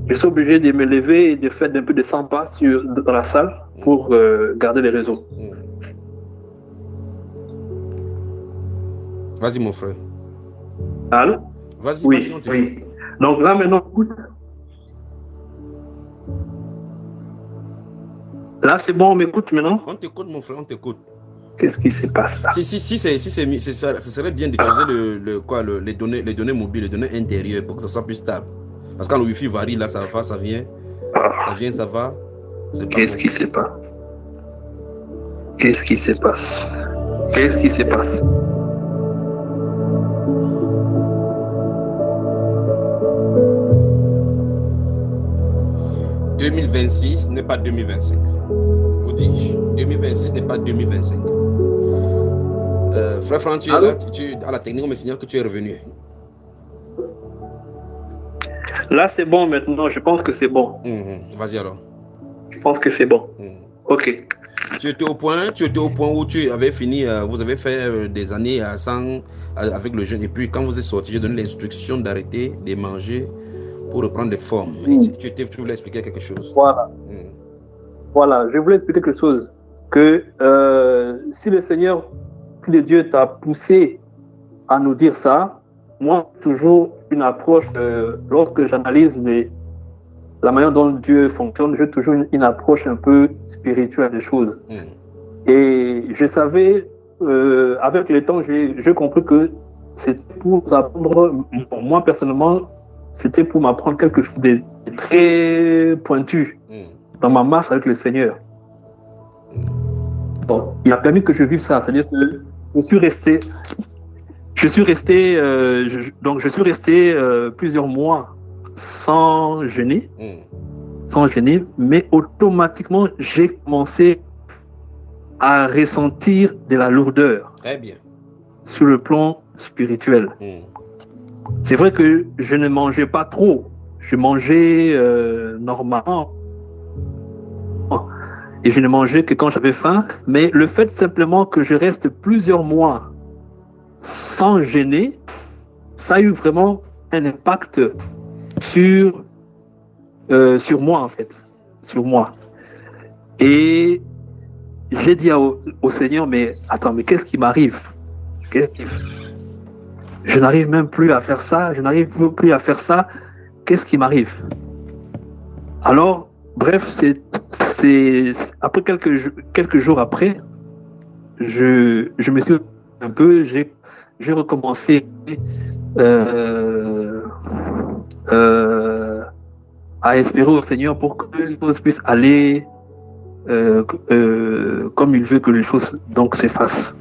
Je suis obligé de me lever et de faire un peu de 100 pas dans la salle pour garder les réseaux. Vas-y, mon frère. Allô? Vas-y, Oui, vas-y, on t'écoute. oui. Donc là, maintenant, écoute. Là, c'est bon, on m'écoute maintenant? On t'écoute, mon frère, on t'écoute. Qu'est-ce qui se passe là? Si c'est ça, ce serait bien d'utiliser les données mobiles, les données intérieures pour que ça soit plus stable. Parce que quand le Wi-Fi varie, là, ça va, ça vient, ça va. Qu'est-ce qui se passe? Qu'est-ce qui se passe? Qu'est-ce qui se passe? « 2026 n'est pas 2025. » Vous dis-je. 2026 n'est pas 2025. Frère Franck, tu es là, tu es à la technique, on me signale que tu es revenu. Là, c'est bon maintenant. Je pense que c'est bon. Vas-y alors. Je pense que c'est bon. Ok. Tu étais au point où tu avais fini, vous avez fait des années avec le jeûne. Et puis, quand vous êtes sorti, j'ai donné l'instruction d'arrêter de manger pour reprendre des formes. Tu voulais expliquer quelque chose. Voilà. Voilà, je voulais expliquer quelque chose. Que si le Seigneur, puis Dieu t'a poussé à nous dire ça, moi, toujours une approche, lorsque j'analyse la manière dont Dieu fonctionne, j'ai toujours une approche un peu spirituelle des choses. Et je savais, avec le temps, j'ai compris que c'était pour apprendre, moi personnellement, c'était pour m'apprendre quelque chose de très pointu dans ma marche avec le Seigneur. Bon, il a permis que je vive ça, c'est-à-dire que je suis resté plusieurs mois sans jeûner, mais automatiquement, j'ai commencé à ressentir de la lourdeur. Très bien. Sur le plan spirituel. C'est vrai que je ne mangeais pas trop, je mangeais normalement. Et je ne mangeais que quand j'avais faim, mais le fait simplement que je reste plusieurs mois sans jeûner, ça a eu vraiment un impact sur moi en fait, sur moi. Et j'ai dit au Seigneur, mais attends, mais qu'est-ce qui m'arrive? Je n'arrive même plus à faire ça, qu'est-ce qui m'arrive? Alors, bref, c'est après quelques jours après, je me suis un peu, j'ai recommencé à espérer au Seigneur pour que les choses puissent aller comme il veut que les choses donc se fassent.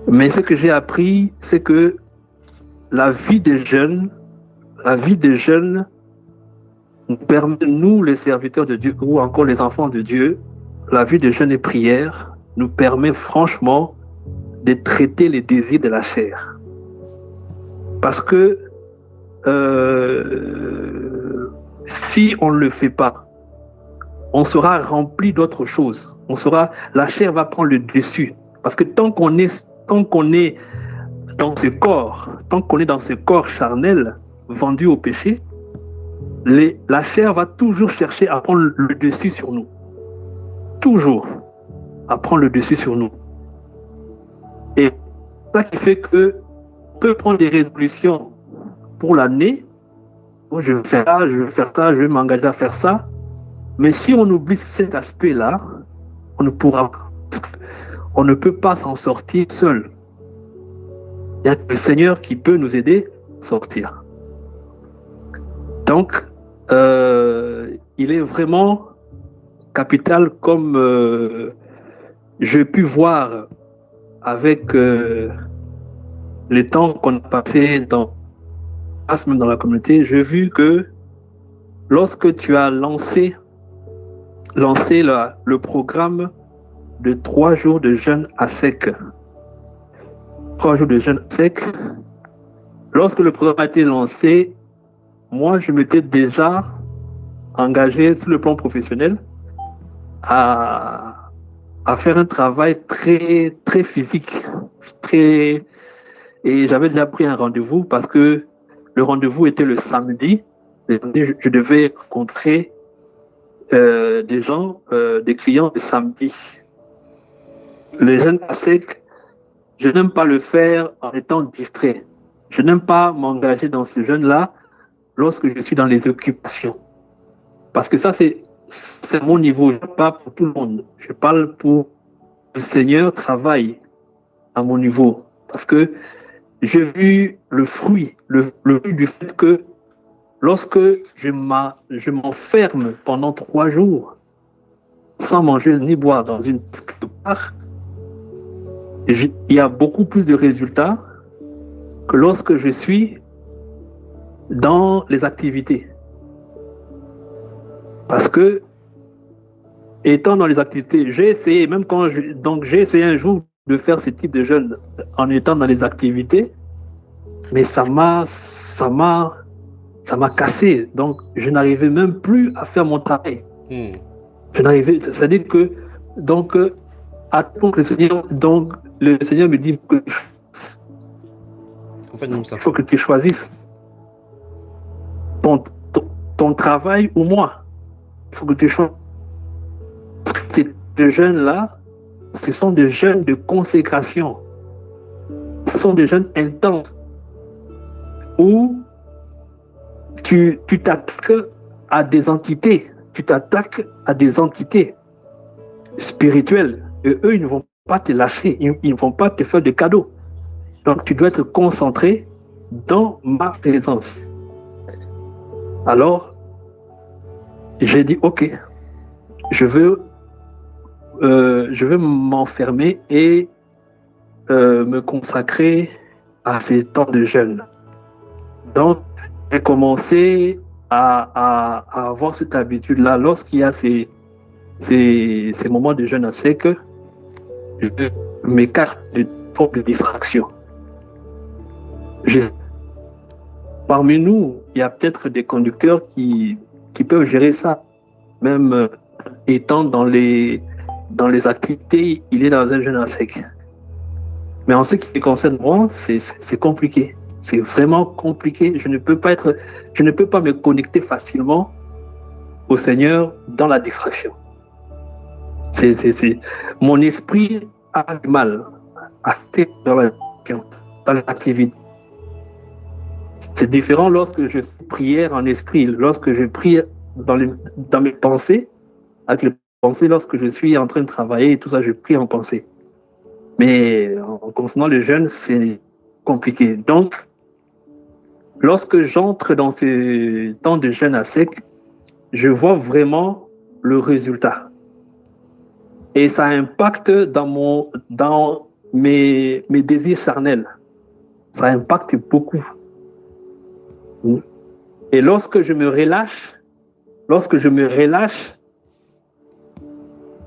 Mais ce que j'ai appris, c'est que la vie des jeunes nous permet, nous les serviteurs de Dieu, ou encore les enfants de Dieu, la vie de jeûne et prière nous permet franchement de traiter les désirs de la chair. Parce que si on ne le fait pas, on sera rempli d'autres choses. La chair va prendre le dessus. Parce que tant qu'on est dans ce corps charnel vendu au péché, la chair va toujours chercher à prendre le dessus sur nous. Toujours à prendre le dessus sur nous. Et c'est ça qui fait que on peut prendre des résolutions pour l'année. Oh, je vais faire ça, je vais m'engager à faire ça. Mais si on oublie cet aspect-là, on ne peut pas s'en sortir seul. Il y a le Seigneur qui peut nous aider à sortir. Donc, il est vraiment capital, comme j'ai pu voir avec les temps qu'on a passé même dans la communauté. J'ai vu que lorsque tu as lancé le programme de 3 jours de jeûne à sec, lorsque le programme a été lancé, moi, je m'étais déjà engagé sur le plan professionnel à faire un travail très, très physique. Et j'avais déjà pris un rendez-vous parce que le rendez-vous était le samedi Je devais rencontrer des gens, des clients le samedi. Le jeûne à sec, je n'aime pas le faire en étant distrait. Je n'aime pas m'engager dans ce jeûne-là lorsque je suis dans les occupations. Parce que ça, c'est mon niveau. Je ne parle pas pour tout le monde. Je parle pour le Seigneur travaille à mon niveau. Parce que j'ai vu le fruit du fait que lorsque je m'enferme pendant 3 jours sans manger ni boire dans une part, il y a beaucoup plus de résultats que lorsque je suis dans les activités. Parce que, étant dans les activités, j'ai essayé, j'ai essayé un jour de faire ce type de jeûne en étant dans les activités, mais ça m'a cassé. Donc, je n'arrivais même plus à faire mon travail. C'est-à-dire que, donc, le Seigneur me dit que il faut que tu choisisses ton travail ou moi. Il faut que tu choisisses. Ces jeûnes-là, ce sont des jeûnes de consécration. Ce sont des jeûnes intenses où tu t'attaques à des entités. Tu t'attaques à des entités spirituelles. Et eux, ils ne vont pas te lâcher. Ils ne vont pas te faire de cadeaux. Donc, tu dois être concentré dans ma présence. Alors, j'ai dit, OK, je veux m'enfermer et me consacrer à ces temps de jeûne. Donc, j'ai commencé à avoir cette habitude-là. Lorsqu'il y a ces moments de jeûne à sec, je m'écarte de formes de distraction. Parmi nous, il y a peut-être des conducteurs qui peuvent gérer ça. Même étant dans les activités, il est dans un jeûne à sec. Mais en ce qui me concerne, moi, c'est compliqué. C'est vraiment compliqué. Je ne peux pas me connecter facilement au Seigneur dans la distraction. Mon esprit a du mal à être dans l'activité. C'est différent lorsque je fais prière en esprit, lorsque je prie dans mes pensées, avec les pensées, lorsque je suis en train de travailler et tout ça, je prie en pensée. Mais en concernant le jeûne, c'est compliqué. Donc, lorsque j'entre dans ce temps de jeûne à sec, je vois vraiment le résultat. Et ça impacte dans mes désirs charnels. Ça impacte beaucoup. Et lorsque je me relâche,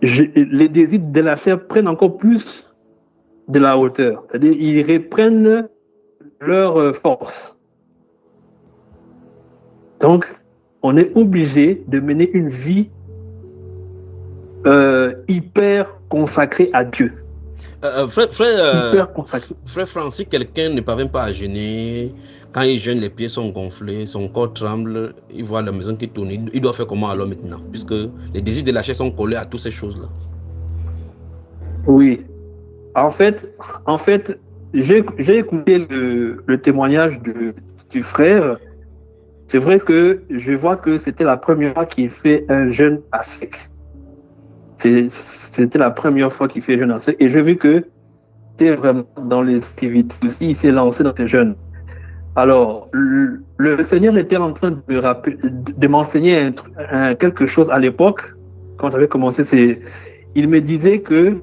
les désirs de la chair prennent encore plus de la hauteur. C'est-à-dire, ils reprennent leur force. Donc, on est obligé de mener une vie hyper consacrée à Dieu. Frère Francis, quelqu'un ne parvient pas à jeûner. Quand il jeûne, les pieds sont gonflés, son corps tremble, il voit la maison qui tourne. Il doit faire comment alors maintenant? Puisque les désirs de la chair sont collés à toutes ces choses-là. Oui. En fait, j'ai écouté le témoignage du frère. C'est vrai que je vois que c'était la première fois qu'il fait un jeûne à sec. C'était la première fois qu'il fait un jeûne à sec. Et j'ai vu que c'était vraiment dans les activités aussi. Il s'est lancé dans les jeûnes. Alors, le Seigneur était en train de m'enseigner quelque chose à l'époque, quand j'avais commencé. Il me disait que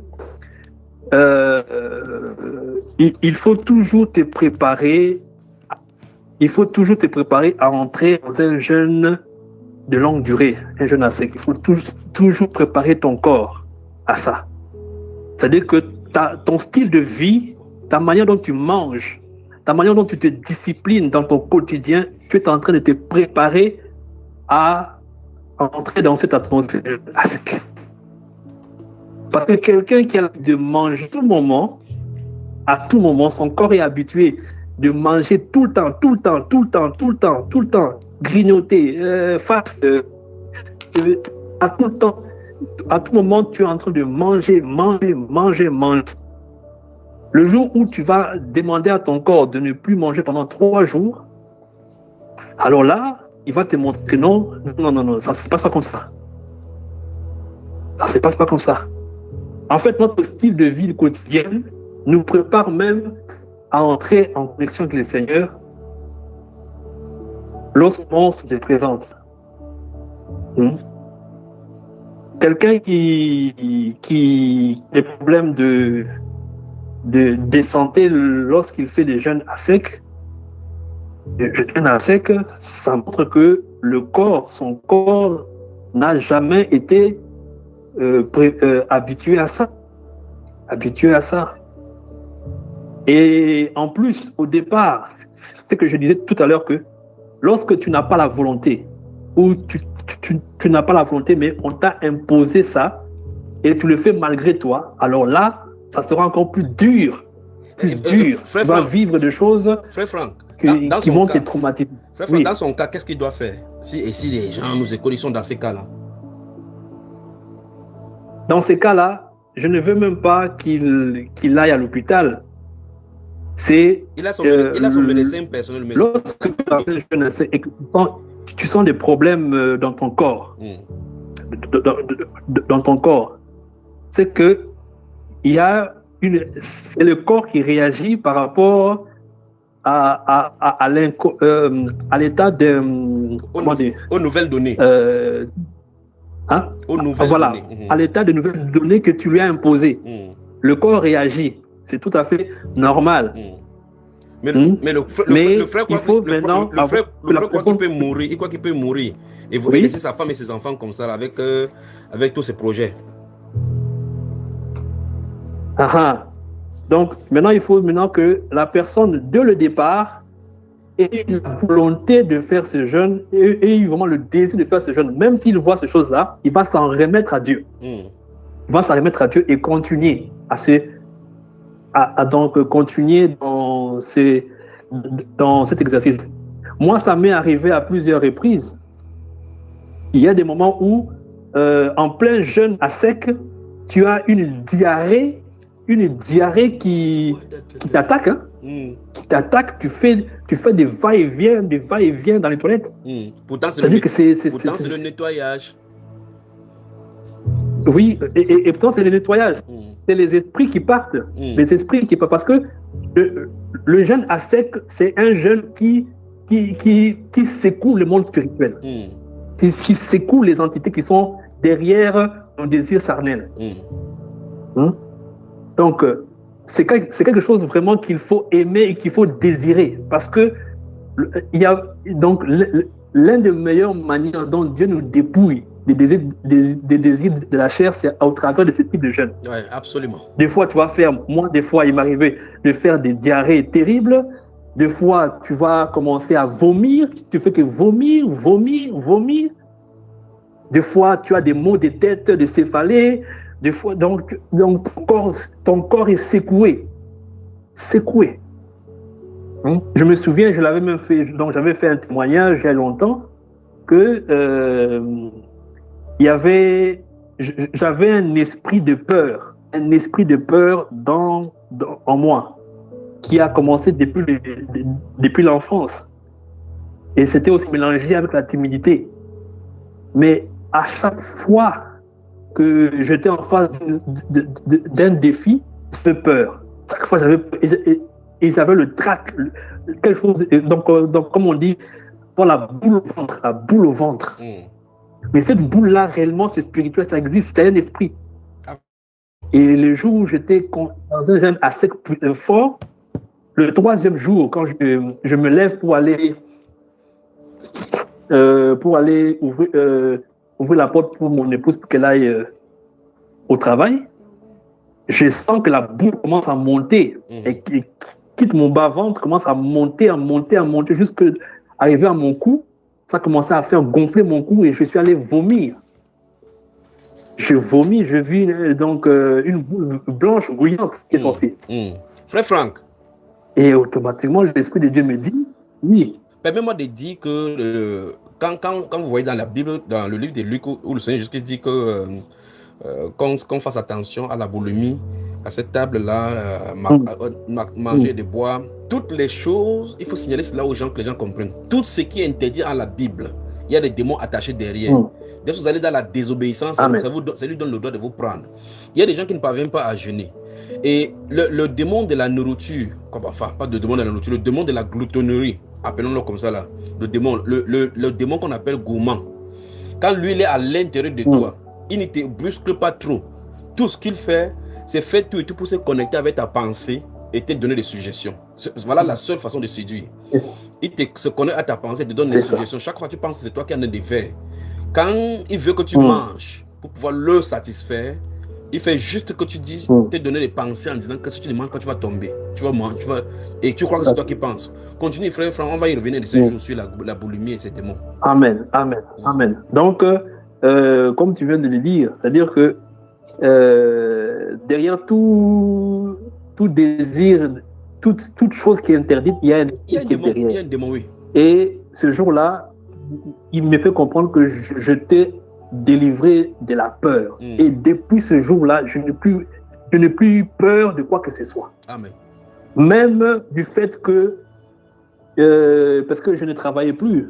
il faut toujours te préparer. Il faut toujours te préparer à entrer dans un jeûne de longue durée, un jeûne à sec. Il faut toujours préparer ton corps à ça. C'est-à-dire que ton style de vie, ta manière dont tu manges, ta manière dont tu te disciplines dans ton quotidien, tu es en train de te préparer à entrer dans cette atmosphère à sec. Parce que quelqu'un qui a l'habitude de manger à tout moment, son corps est habitué de manger tout le temps. grignoter, à tout le temps, à tout moment, tu es en train de manger. Le jour où tu vas demander à ton corps de ne plus manger pendant 3 jours, alors là, il va te montrer que non, ça ne se passe pas comme ça. Ça ne se passe pas comme ça. En fait, notre style de vie quotidienne nous prépare même à entrer en connexion avec le Seigneur lorsqu'on se présente. Quelqu'un qui a des problèmes de santé lorsqu'il fait des jeûnes à sec, ça montre que son corps n'a jamais été habitué à ça. Et en plus, au départ, c'est ce que je disais tout à l'heure, que lorsque tu n'as pas la volonté, ou tu n'as pas la volonté, mais on t'a imposé ça, et tu le fais malgré toi, alors là, ça sera encore plus dur. Tu vas vivre des choses qui vont te traumatiser. Frère Franck, dans son cas, qu'est-ce qu'il doit faire? Si les gens nous écoutent, ils sont dans ces cas-là. Dans ces cas-là, je ne veux même pas qu'il aille à l'hôpital. Il a son médecin personnel. Lorsque tu sens des problèmes dans ton corps, c'est que c'est le corps qui réagit par rapport à l'état de... aux nouvelles données. Aux nouvelles données. À l'état de nouvelles données que tu lui as imposées. Le corps réagit. C'est tout à fait normal. Mais le frère croit qu'il peut mourir. Il croit qu'il peut mourir. Et vous laissez sa femme et ses enfants comme ça, avec tous ses projets. Donc, maintenant, il faut que la personne, dès le départ, ait la volonté de faire ce jeûne et vraiment le désir de faire ce jeûne. Même s'il voit ces choses-là, il va s'en remettre à Dieu. Il va s'en remettre à Dieu et continuer donc continuer dans cet exercice. Moi, ça m'est arrivé à plusieurs reprises. Il y a des moments où, en plein jeûne à sec, tu as une diarrhée qui t'attaque, qui t'attaque. Tu fais des va-et-vient dans les toilettes. Pourtant, c'est le nettoyage. Oui, et pourtant, c'est le nettoyage. C'est les esprits qui partent. Les esprits qui partent. Parce que le jeûne à sec, c'est un jeûne qui secoue le monde spirituel. Qui secoue les entités qui sont derrière nos désirs charnels. Donc, c'est quelque chose vraiment qu'il faut aimer et qu'il faut désirer. Parce que il y a donc l'une des meilleures manières dont Dieu nous dépouille des désirs de la chair, c'est au travers de ce type de jeûne. Oui, absolument. Des fois, tu vas faire, moi, des fois, il m'arrivait de faire des diarrhées terribles. Des fois, tu vas commencer à vomir. Tu fais que vomir. Des fois, tu as des maux de tête, des céphalées. Des fois, donc ton corps est secoué. Je me souviens, je l'avais même fait, donc j'avais fait un témoignage il y a longtemps que j'avais un esprit de peur en moi qui a commencé depuis l'enfance. Et c'était aussi mélangé avec la timidité. Mais à chaque fois que j'étais en face d'un défi, j'avais peur. Chaque fois, j'avais le trac, quelque chose. Donc, comme on dit, voilà, la boule au ventre. Mais cette boule-là, réellement, c'est spirituel, ça existe, c'est un esprit. Et le jour où j'étais dans un jeûne assez fort, le 3e jour, quand je me lève pour aller ouvrir la porte pour mon épouse pour qu'elle aille au travail, je sens que la boule commence à monter et qui quitte mon bas-ventre, commence à monter jusqu'à arriver à mon cou. Ça commençait à faire gonfler mon cou et je suis allé vomir. Je vomis, je vis donc une boule blanche grouillante qui est sortie. Frère Franck. Et automatiquement, l'Esprit de Dieu me dit, oui. permets-moi de dire que quand vous voyez dans la Bible, dans le livre de Luc, où le Seigneur Jésus dit que qu'on fasse attention à la boulimie, à cette table-là, manger et de boire, toutes les choses, il faut signaler cela aux gens, que les gens comprennent. Tout ce qui est interdit à la Bible, il y a des démons attachés derrière. Dès que vous allez dans la désobéissance, ça lui donne le droit de vous prendre. Il y a des gens qui ne parviennent pas à jeûner. Et le démon de la nourriture, enfin pas de démon de la nourriture, le démon de la gloutonnerie, appelons-le comme ça là, le démon qu'on appelle gourmand, quand lui il est à l'intérieur de toi, il ne te brusque pas trop. Tout ce qu'il fait, c'est faire tout et tout pour se connecter avec ta pensée et te donner des suggestions. Voilà la seule façon de séduire. Il se connecte à ta pensée et te donne des suggestions. Chaque fois que tu penses que c'est toi qui en as des verres. Quand il veut que tu manges pour pouvoir le satisfaire, il fait juste que tu dis, te donner des pensées en disant que si tu ne manges pas, tu vas tomber. Tu vas manger, et tu crois que c'est toi qui penses. Continue, frère, on va y revenir de ces jours sur la boulimie et ses démons. Amen, amen, amen. Donc, comme tu viens de le dire, c'est-à-dire que derrière tout désir, toute chose qui est interdite, il y a un démon derrière. Il y a un démon, oui. Et ce jour-là, il me fait comprendre que je t'ai délivré de la peur. Et depuis ce jour-là, je n'ai plus peur de quoi que ce soit. Amen. Même du fait que, parce que je ne travaillais plus.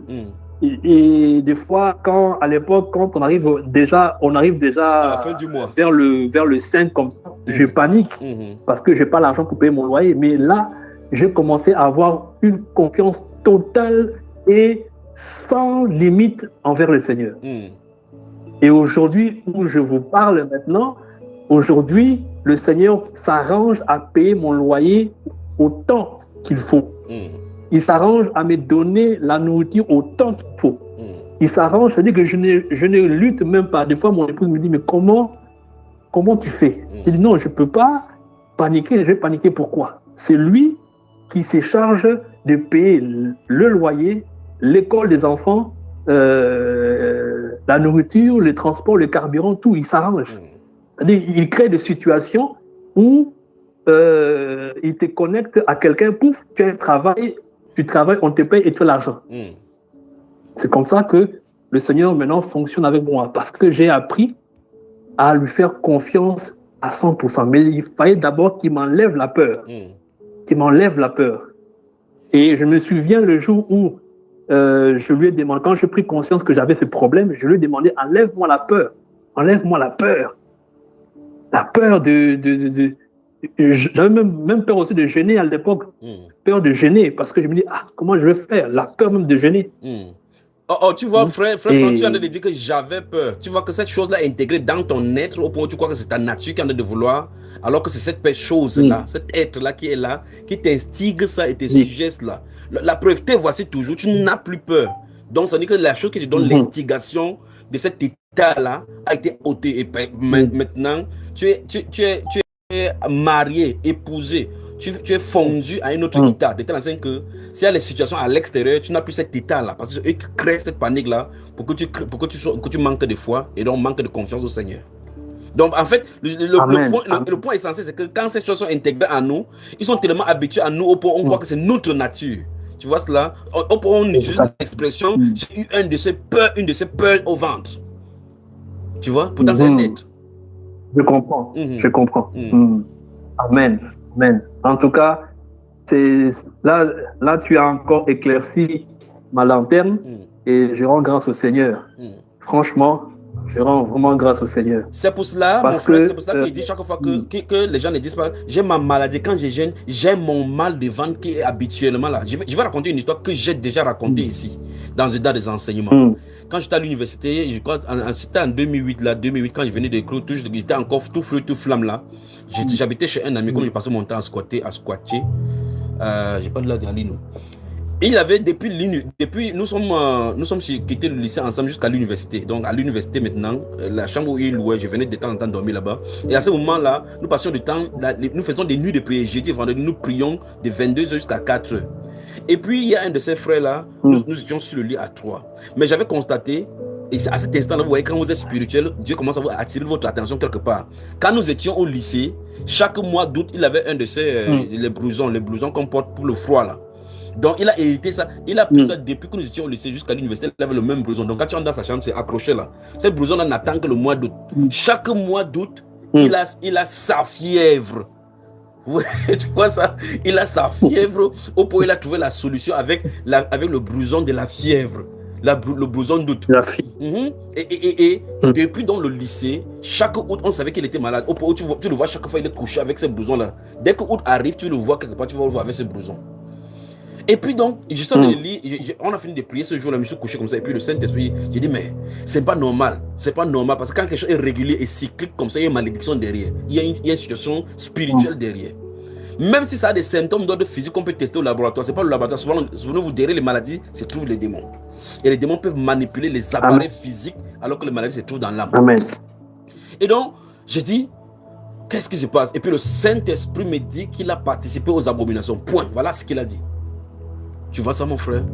Et des fois, à l'époque, quand on arrive déjà à la fin du mois, vers le 5 comme ça, je panique parce que je n'ai pas l'argent pour payer mon loyer. Mais là, j'ai commencé à avoir une confiance totale et sans limite envers le Seigneur. Et aujourd'hui, où je vous parle maintenant, aujourd'hui, le Seigneur s'arrange à payer mon loyer autant qu'il faut. Il s'arrange à me donner la nourriture autant qu'il faut. Il s'arrange, c'est-à-dire que je ne lutte même pas. Des fois, mon épouse me dit, mais comment tu fais? Je dis, non, je ne peux pas paniquer. Je vais paniquer pourquoi? C'est lui qui se charge de payer le loyer, l'école des enfants, la nourriture, le transport, le carburant, tout. Il s'arrange. C'est-à-dire, il crée des situations où il te connecte à quelqu'un, pouf, tu as un travail, tu travailles, on te paye et tu as l'argent. C'est comme ça que le Seigneur maintenant fonctionne avec moi, parce que j'ai appris à lui faire confiance à 100%. Mais il fallait d'abord qu'il m'enlève la peur. Qu'il m'enlève la peur. Et je me souviens le jour où je lui ai demandé, quand j'ai pris conscience que j'avais ce problème, je lui ai demandé, enlève-moi la peur. Enlève-moi la peur. La peur j'avais même peur aussi de gêner à l'époque. Peur de gêner, parce que je me dis, comment je vais faire? La peur même de gêner. Tu vois, frère Franck, tu viens de dire que j'avais peur. Tu vois que cette chose-là est intégrée dans ton être au point où tu crois que c'est ta nature qui en a de vouloir, alors que c'est cette chose-là, cet être-là qui est là, qui t'instigue ça et te suggeste là. La preuve, te voici toujours, tu n'as plus peur. Donc, ça veut dire que la chose qui te donne l'instigation de cet état-là a été ôtée. Et maintenant, tu es marié, épousé. Tu es fondu à un autre état, de telle façon que s'il y a les situations à l'extérieur, tu n'as plus cet état-là, parce que c'est eux qui créent cette panique-là pour que tu manques de foi et donc manques de confiance au Seigneur. Donc en fait, le point essentiel, c'est que quand ces choses sont intégrées à nous, ils sont tellement habitués à nous au point où on croit que c'est notre nature. Tu vois cela? Au point où on utilise l'expression, j'ai eu une de ces peurs au ventre. Tu vois? Pourtant, c'est un être. Je comprends, je comprends. Amen. Amen. En tout cas, là, tu as encore éclairci ma lanterne et je rends grâce au Seigneur. Franchement, je rends vraiment grâce au Seigneur. C'est pour cela, mon frère, c'est pour cela qu'il dit chaque fois que les gens ne disent pas, j'ai ma maladie, quand je gêne, j'ai mon mal de ventre qui est habituellement là. Je vais raconter une histoire que j'ai déjà racontée ici, dans des enseignements. Quand j'étais à l'université, je crois, c'était en 2008, quand je venais de Clou, j'étais encore tout feu, tout flamme là. J'habitais chez un ami, comme je passais mon temps à squatter. J'ai pas de là derrière nous. Et il avait, depuis nous sommes quittés le lycée ensemble jusqu'à l'université. Donc à l'université maintenant, la chambre où il louait, je venais de temps en temps dormir là-bas. Et à ce moment-là, nous passions du temps, nous faisons des nuits de prière. Jeudi et vendredi, nous prions de 22h jusqu'à 4h. Et puis il y a un de ces frères-là, nous étions sur le lit à 3. Mais j'avais constaté, et à cet instant-là, vous voyez, quand vous êtes spirituel, Dieu commence à vous attirer votre attention quelque part. Quand nous étions au lycée, chaque mois d'août, il avait un de ces les blousons qu'on porte pour le froid là. Donc, il a hérité ça. Il a pris ça depuis que nous étions au lycée jusqu'à l'université. Il avait le même blouson. Donc, quand tu entres dans sa chambre, c'est accroché là. Ce blouson-là n'attend que le mois d'août. Chaque mois d'août, il a sa fièvre. Ouais, tu vois ça? Il a sa fièvre. Au point où il a trouvé la solution avec le blouson de la fièvre. Le blouson d'août. Et depuis dans le lycée, chaque août, on savait qu'il était malade. Au point où tu le vois chaque fois, il est couché avec ce blouson-là. Dès que août arrive, tu le vois quelque part, tu vas le voir avec ce blouson. Et puis donc, on a fini de prier ce jour-là, je me suis couché comme ça. Et puis le Saint-Esprit, j'ai dit, mais c'est pas normal. C'est pas normal parce que quand quelque chose est régulier et cyclique comme ça, il y a une malédiction derrière. Il y a une situation spirituelle derrière. Même si ça a des symptômes d'ordre physique qu'on peut tester au laboratoire, c'est pas le laboratoire. Souvent vous derrière les maladies se trouvent les démons. Et les démons peuvent manipuler les appareils physiques alors que les maladies se trouvent dans l'âme. Amen. Et donc, j'ai dit, qu'est-ce qui se passe? Et puis le Saint-Esprit me dit qu'il a participé aux abominations. Point. Voilà ce qu'il a dit. Tu vois ça, mon frère?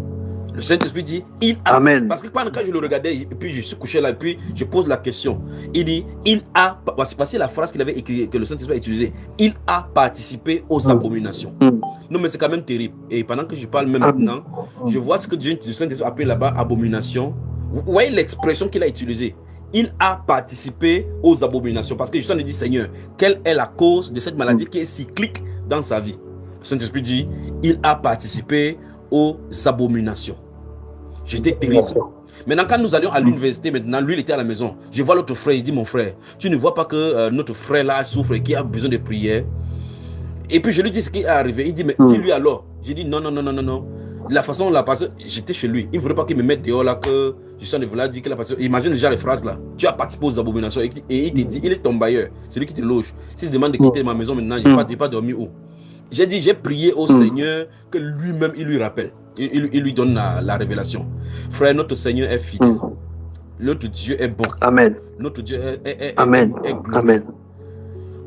Le Saint-Esprit dit, il a. Amen. Parce que quand je le regardais, et puis je suis couché là, et puis je pose la question. Il dit, il a. Voici la phrase qu'il avait écrite, que le Saint-Esprit a utilisée. Il a participé aux abominations. Non, mais c'est quand même terrible. Et pendant que je parle même maintenant, je vois ce que Dieu, le Saint-Esprit appelle là-bas abomination. Vous voyez l'expression qu'il a utilisée. Il a participé aux abominations. Parce que je suis dit, Seigneur, quelle est la cause de cette maladie qui est cyclique dans sa vie? Le Saint-Esprit dit, il a participé aux abominations. J'étais terrible. Maintenant, quand nous allions à l'université, maintenant, lui, il était à la maison. Je vois l'autre frère, il dit, mon frère, tu ne vois pas que notre frère là souffre et qu'il a besoin de prière? Et puis je lui dis ce qui est arrivé. Il dit, mais dis-lui alors. J'ai dit, non. La façon la passée, j'étais chez lui. Il ne voulait pas qu'il me mette dehors là, que je suis en train de dire qu'il a passé. Imagine déjà les phrases là. Tu as participé aux abominations et il te dit, il est ton bailleur. C'est lui qui te loge. S'il te demande de quitter ma maison maintenant, il n'a pas dormi où? J'ai dit, j'ai prié au Seigneur que lui-même, il lui rappelle. Il lui donne la révélation. Frère, notre Seigneur est fidèle. Notre Dieu est bon. Amen. Notre Dieu est Amen. Amen.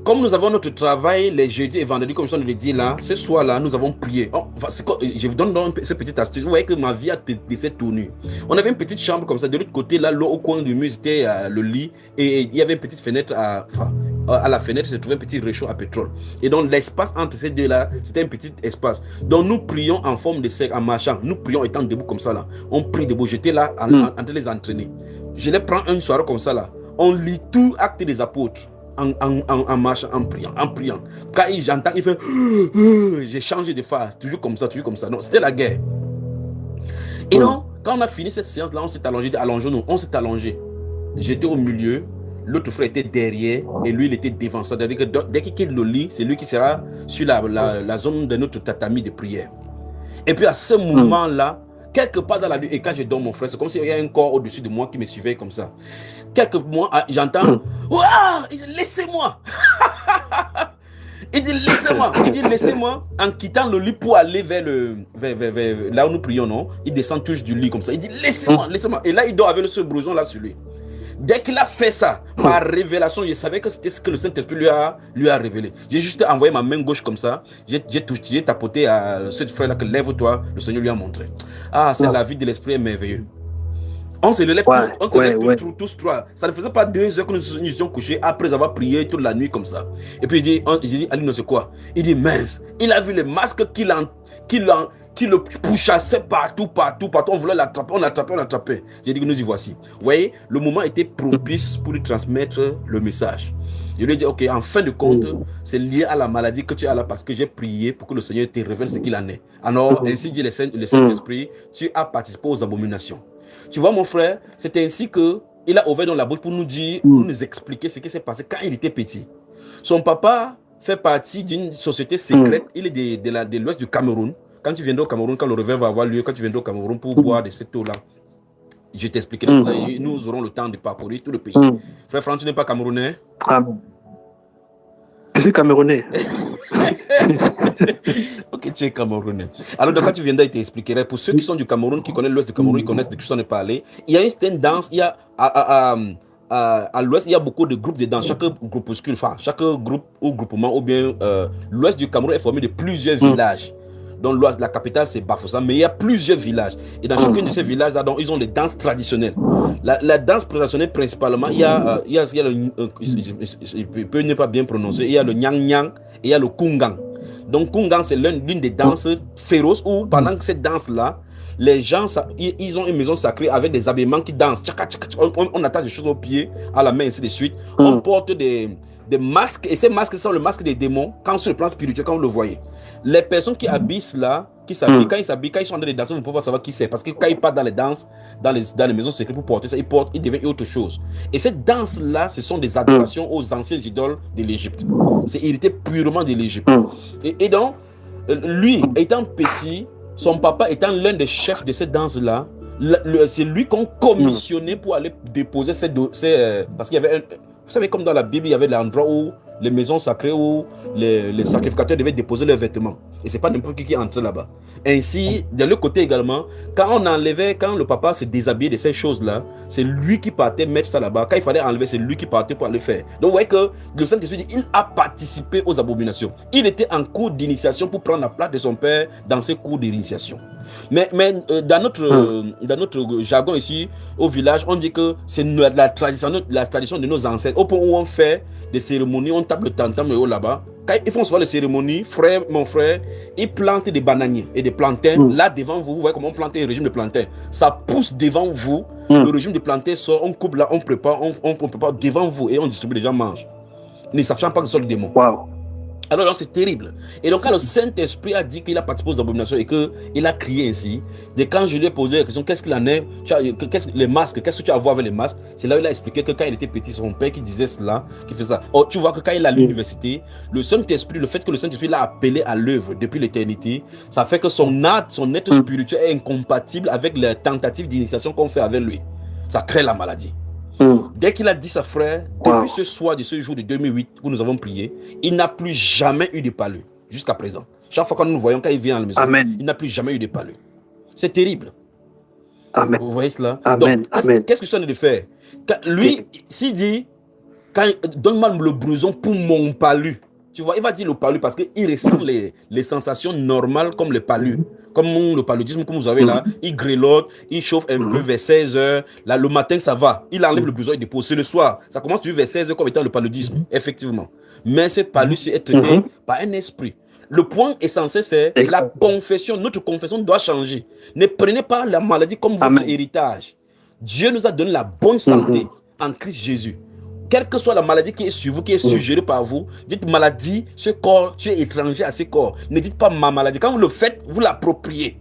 Comme nous avons notre travail les jeudis et vendredis, comme je viens de le dire là, ce soir-là, nous avons prié. Je vous donne donc ce petit astuce. Vous voyez que ma vie a été tournée. On avait une petite chambre comme ça. De l'autre côté, là, au coin du mur, c'était le lit. Et il y avait une petite fenêtre à la fenêtre, se trouvait un petit réchaud à pétrole. Et donc, l'espace entre ces deux-là, c'était un petit espace. Donc, nous prions en forme de cercle, en marchant. Nous prions étant debout comme ça, là. On prie debout. J'étais là, en train de les entraîner. Je les prends une soirée comme ça, là. On lit tout Actes des Apôtres. En marchant, en priant. Quand j'entends, il fait j'ai changé de phase, toujours comme ça. Non, c'était la guerre. Et donc, quand on a fini cette séance-là, on s'est allongé, allongeons-nous, on s'est allongé. J'étais au milieu, l'autre frère était derrière et lui, il était devant. C'est-à-dire que dès qu'il quitte le lit, c'est lui qui sera sur la zone de notre tatami de prière. Et puis à ce moment-là, quelque part dans la nuit, et quand je dors, mon frère, c'est comme s'il y a un corps au-dessus de moi qui me suivait comme ça. Quelques mois, j'entends, waouh, laissez-moi. Il dit, laissez-moi. En quittant le lit pour aller vers là où nous prions, non? Il descend toujours du lit comme ça. Il dit, laissez-moi. Et là, il dort avec ce blouson là sur lui. Dès qu'il a fait ça, par révélation, je savais que c'était ce que le Saint-Esprit lui a révélé. J'ai juste envoyé ma main gauche comme ça. J'ai tapoté à ce frère-là que lève-toi. Le Seigneur lui a montré. Ah, c'est la vie de l'Esprit est merveilleux. On se lève tous trois. Ça ne faisait pas 2 heures que nous étions couchés après avoir prié toute la nuit comme ça. Et puis j'ai dit, Ali, non, c'est quoi? Il dit, mince, il a vu les masques qui le pourchassaient partout. On voulait l'attraper, on l'attrapait. J'ai dit que nous y voici. Vous voyez, le moment était propice pour lui transmettre le message. Je lui ai dit, ok, en fin de compte, c'est lié à la maladie que tu as là parce que j'ai prié pour que le Seigneur te révèle ce qu'il en est. Alors, ainsi dit le Saint-Esprit, tu as participé aux abominations. Tu vois, mon frère, c'est ainsi qu'il a ouvert dans la bouche pour nous dire, pour nous expliquer ce qui s'est passé quand il était petit. Son papa fait partie d'une société secrète. Il est de l'ouest du Cameroun. Quand tu viendras au Cameroun, quand le réveil va avoir lieu, quand tu viendras au Cameroun pour boire de cette eau-là, je t'expliquerai cela et nous aurons le temps de parcourir tout le pays. Frère Franck, tu n'es pas camerounais? Je suis camerounais. Ok, tu es camerounais. Alors, quand tu viendras, il t'expliquerai. Pour ceux qui sont du Cameroun, qui connaissent l'ouest du Cameroun, ils connaissent de quoi j'en ai parlé. Il y a une tendance, il y a à l'ouest, il y a beaucoup de groupes de danse. Chaque groupuscule, chaque groupe ou groupement, ou bien l'ouest du Cameroun est formé de plusieurs villages. Donc l'ouest, la capitale c'est Bafoussam, mais il y a plusieurs villages. Et dans chacun de ces villages-là, ils ont des danses traditionnelles. La danse traditionnelle principalement, il y a le, je peux ne pas bien prononcer, il y a le Nyang Nyang et il y a le Kungang. Donc, Kungan, c'est l'une des danses féroces où, pendant que cette danse-là, les gens, ils ont une maison sacrée avec des habillements qui dansent. On attache des choses aux pieds, à la main, ainsi de suite. On porte des masques, et ces masques sont le masque des démons, quand sur le plan spirituel, quand vous le voyez. Les personnes qui habillent là, qui s'habillent, quand ils sont en train de danser, vous ne pouvez pas savoir qui c'est. Parce que quand ils partent dans les danses, dans les maisons secrètes pour porter ça, ils deviennent autre chose. Et cette danse-là, ce sont des adorations aux anciennes idoles de l'Égypte. C'est hérité purement de l'Égypte. Et donc, lui, étant petit, son papa étant l'un des chefs de cette danse-là, c'est lui qu'on commissionnait pour aller déposer parce qu'il y avait vous savez, comme dans la Bible, il y avait l'endroit où les maisons sacrées où les sacrificateurs devaient déposer leurs vêtements. Et ce n'est pas n'importe qui entrait là-bas. Ainsi, de l'autre côté également, quand le papa se déshabillait de ces choses-là, c'est lui qui partait mettre ça là-bas. Quand il fallait enlever, c'est lui qui partait pour aller faire. Donc vous voyez que le Saint-Esprit, il a participé aux abominations. Il était en cours d'initiation pour prendre la place de son père dans ces cours d'initiation. Mais dans notre jargon ici, au village, on dit que c'est la tradition de nos ancêtres. Au point où on fait des cérémonies, on tape le tam-tam là-bas. Quand ils font souvent les cérémonies, mon frère, ils plantent des bananiers et des plantains. Là, devant vous, vous voyez comment on plante un régime de plantains. Ça pousse devant vous. Le régime de plantains sort, on coupe là, on prépare devant vous et on distribue, les gens mangent. Ne sachant pas que ce sont les démons. Wow. Alors c'est terrible. Et donc quand le Saint-Esprit a dit qu'il a participé aux abominations et qu'il a crié ainsi, et quand je lui ai posé la question, qu'est-ce qu'il en est, les masques, qu'est-ce que tu as à voir avec les masques, c'est là où il a expliqué que quand il était petit, son père qui disait cela, qui faisait ça. Oh, tu vois que quand il est à l'université, le Saint-Esprit, le fait que le Saint-Esprit l'a appelé à l'œuvre depuis l'éternité, ça fait que son être spirituel est incompatible avec les tentatives d'initiation qu'on fait avec lui. Ça crée la maladie. Dès qu'il a dit ça, frère, depuis ce soir de ce jour de 2008 où nous avons prié, il n'a plus jamais eu de palu jusqu'à présent. Chaque fois que nous le voyons, quand il vient à la maison, il n'a plus jamais eu de palu. C'est terrible. Amen. Vous voyez cela? Donc, qu'est-ce que je suis en train de faire? Lui, s'il dit, donne-moi le blouson pour mon palu, tu vois, il va dire le palu parce qu'il ressent les sensations normales comme le palu. Comme le paludisme, comme vous avez là, il grelotte, il chauffe un peu vers 16 h. Là, le matin, ça va. Il enlève le blouson, il dépose. C'est le soir. Ça commence toujours vers 16 h comme étant le paludisme, effectivement. Mais ce paludisme est traité par un esprit. Le point essentiel, c'est la confession. Notre confession doit changer. Ne prenez pas la maladie comme votre héritage. Dieu nous a donné la bonne santé en Christ Jésus. Quelle que soit la maladie qui est sur vous, qui est suggérée par vous, dites maladie, ce corps, tu es étranger à ce corps. Ne dites pas ma maladie. Quand vous le faites, vous l'appropriez.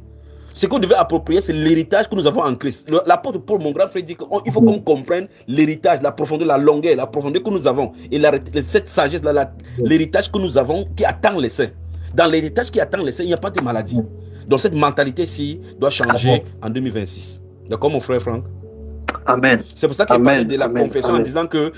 Ce que vous devez approprier, c'est l'héritage que nous avons en Christ. L'apôtre Paul, mon grand frère, dit qu'il faut qu'on comprenne l'héritage, la profondeur, la longueur, la profondeur que nous avons. Et cette sagesse-là, l'héritage que nous avons qui attend les saints. Dans l'héritage qui attend les saints, il n'y a pas de maladie. Donc cette mentalité-ci doit changer en 2026. D'accord, mon frère Franck? Amen. C'est pour ça qu'il parle de la confession en disant que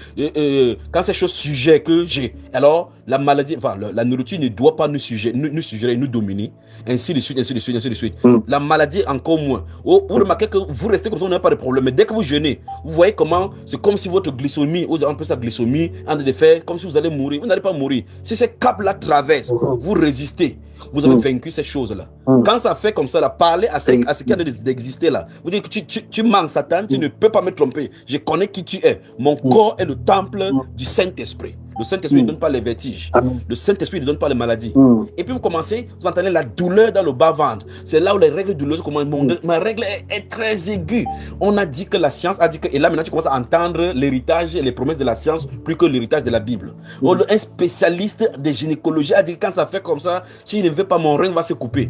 quand ces choses sujet que j'ai, alors la maladie, enfin, la nourriture ne doit pas nous suggérer, nous dominer, ainsi de suite, ainsi de suite, ainsi de suite. La maladie encore moins. Vous remarquez que vous restez comme ça, vous n'avez pas de problème. Mais dès que vous jeûnez, vous voyez comment c'est comme si votre glycémie, on appelle ça glycémie, en train de faire comme si vous allez mourir. Vous n'allez pas mourir. Si ces caps-là traversent, vous résistez. Vous avez vaincu ces choses-là. Quand ça fait comme ça, là, parlez à ce qui a d'exister là. Vous dites que tu manques Satan, tu ne peux pas me tromper. Je connais qui tu es. Mon corps est le temple du Saint-Esprit. Le Saint-Esprit ne donne pas les vertiges. Le Saint-Esprit ne donne pas les maladies. Et puis vous commencez, vous entendez la douleur dans le bas-ventre. C'est là où les règles douloureuses commencent. Ma règle est très aiguë. On a dit que la science a dit que... Et là maintenant tu commences à entendre l'héritage et les promesses de la science plus que l'héritage de la Bible. Un spécialiste de gynécologie a dit que quand ça fait comme ça, si je ne veux pas, mon rein va se couper.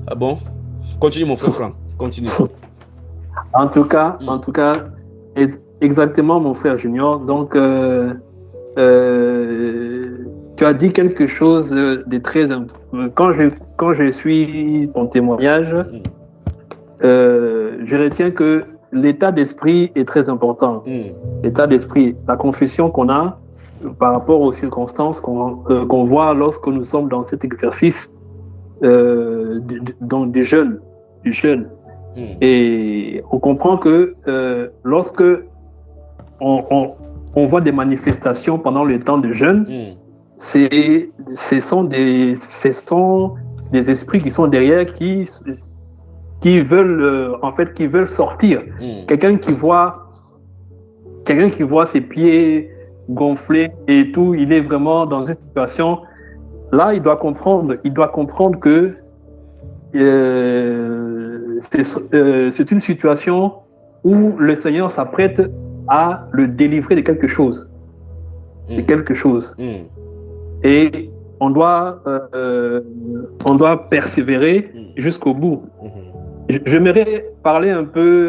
Ah bon? Continue mon frère Franck. Continue. En tout cas, exactement mon frère Junior. Donc... tu as dit quelque chose de très important. Quand je suis ton témoignage, je retiens que l'état d'esprit est très important. L'état d'esprit, la confession qu'on a par rapport aux circonstances qu'on voit lorsque nous sommes dans cet exercice donc du jeûne. Et on comprend que lorsque on voit des manifestations pendant le temps de jeûne, ce sont des esprits qui sont derrière qui veulent qui veulent sortir. Quelqu'un qui voit ses pieds gonflés et tout, il est vraiment dans une situation là, il doit comprendre que c'est une situation où le Seigneur s'apprête à le délivrer de quelque chose. Et on doit persévérer jusqu'au bout. J'aimerais parler un peu